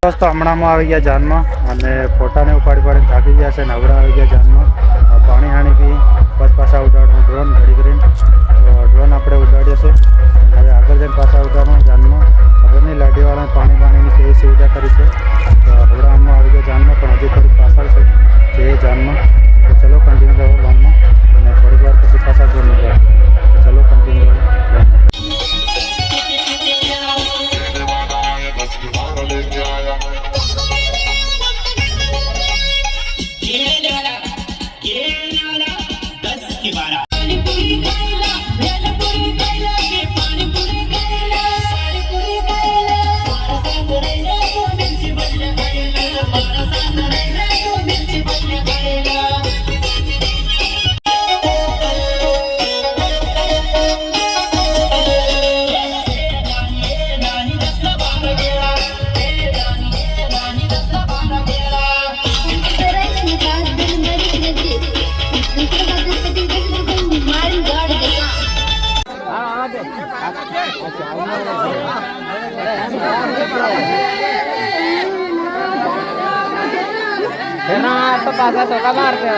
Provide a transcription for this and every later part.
दोस्तों हमણાં આવી ગયા જાનમાં અને ફોટાને ઉપાડી થાકી ગયા છે. નવરા આવી ગયા જાનમાં. પાણી હાણી પી બસ પાછા ઉડાડવાનું ડ્રોન ઘડી કરીને ડ્રોન આપણે ઉડાડ્યો છે. હવે આગળ જઈને પાછા ઉડાડવાનું જાનમાં. ખબર નહીં લાડીવાળાને પાણીની કેવી સુવિધા કરી છે. તો હમણાં આવી ગયા જાનમાં પણ હજી થોડીક પાછળ છે જે જાનમાં. તો ચલો કન્ટિન્યુ કરો લોનમાં અને થોડીક વાર પછી પાછા ડ્રોન ઉડાડો. તો ચલો કન્ટિન્યુ કરો. तो पासा सोका मारते हो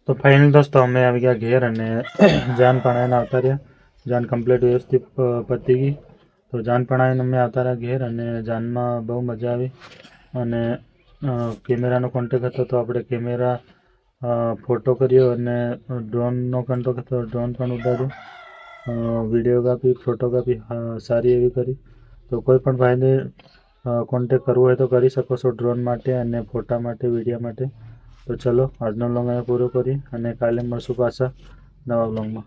तो फाइनल दोस्तों अमे आ गया घेर अने जान पणाईने आवता रह्या. जान कम्प्लीट व्यवस्थित पती गई. तो जान पणाईने अमे आवता रह्या घेर अने जाનમાં बहु मजा આવી. અને કેમેરાનો કોન્ટેક્ટ હતો તો આપણે કેમેરા ફોટો કર્યો અને ડ્રોનનો કોન્ટેક્ટ હતો ડ્રોન પણ ઉડાડ્યું. વિડીયોગ્રાફી ફોટોગ્રાફી સારી એવી કરી. તો કોઈ પણ ભાઈને કોન્ટેક્ટ કરવો હોય તો કરી શકો છો ડ્રોન માટે અને ફોટા માટે વિડીયો માટે. તો ચલો આજનો વ્લોગ અહીંયા પૂરો કરી અને કાલે મળશું પાછા નવા વ્લોગમાં.